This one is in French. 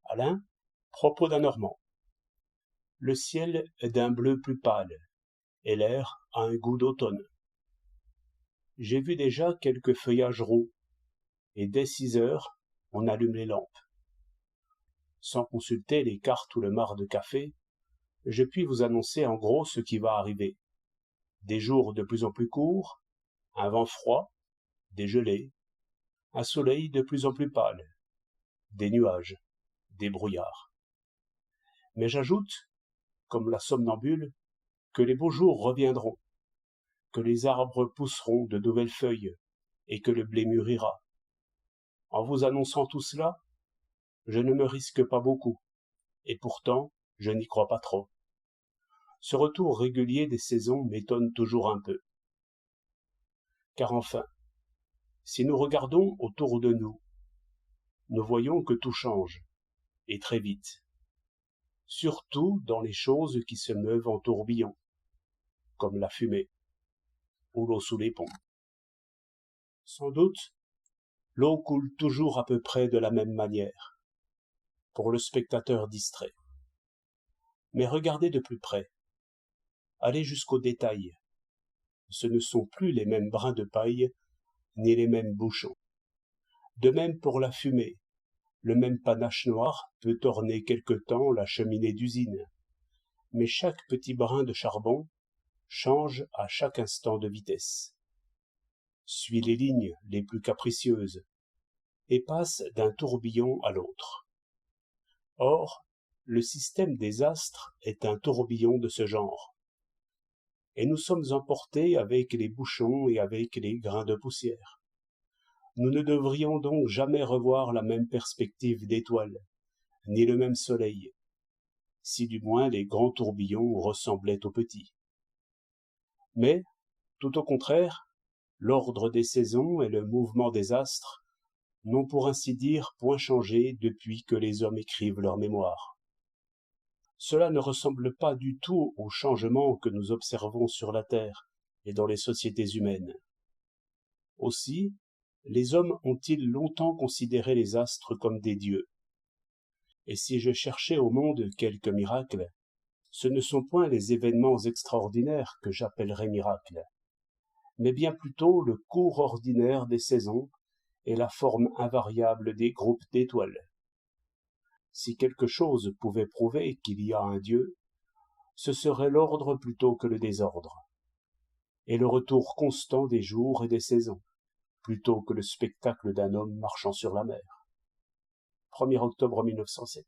Alain, propos d'un Normand. Le ciel est d'un bleu plus pâle, et l'air a un goût d'automne. J'ai vu déjà quelques feuillages roux, et dès 6 heures, on allume les lampes. Sans consulter les cartes ou le marc de café, je puis vous annoncer en gros ce qui va arriver. Des jours de plus en plus courts, un vent froid, des gelées, un soleil de plus en plus pâle, des nuages, des brouillards. Mais j'ajoute, comme la somnambule, que les beaux jours reviendront, que les arbres pousseront de nouvelles feuilles et que le blé mûrira. En vous annonçant tout cela, je ne me risque pas beaucoup, et pourtant je n'y crois pas trop. Ce retour régulier des saisons m'étonne toujours un peu. Car enfin, si nous regardons autour de nous, nous voyons que tout change, et très vite. Surtout dans les choses qui se meuvent en tourbillon, comme la fumée ou l'eau sous les ponts. Sans doute, l'eau coule toujours à peu près de la même manière, pour le spectateur distrait. Mais regardez de plus près, allez jusqu'au détail. Ce ne sont plus les mêmes brins de paille, ni les mêmes bouchons. De même pour la fumée, le même panache noir peut orner quelque temps la cheminée d'usine, mais chaque petit brin de charbon change à chaque instant de vitesse, suit les lignes les plus capricieuses, et passe d'un tourbillon à l'autre. Or, le système des astres est un tourbillon de ce genre, et nous sommes emportés avec les bouchons et avec les grains de poussière. Nous ne devrions donc jamais revoir la même perspective d'étoiles, ni le même soleil, si du moins les grands tourbillons ressemblaient aux petits. Mais, tout au contraire, l'ordre des saisons et le mouvement des astres n'ont pour ainsi dire point changé depuis que les hommes écrivent leur mémoire. Cela ne ressemble pas du tout aux changements que nous observons sur la Terre et dans les sociétés humaines. Aussi, les hommes ont-ils longtemps considéré les astres comme des dieux. Et si je cherchais au monde quelque miracle, ce ne sont point les événements extraordinaires que j'appellerais miracles, mais bien plutôt le cours ordinaire des saisons et la forme invariable des groupes d'étoiles. Si quelque chose pouvait prouver qu'il y a un Dieu, ce serait l'ordre plutôt que le désordre, et le retour constant des jours et des saisons, plutôt que le spectacle d'un homme marchant sur la mer. 1er octobre 1907.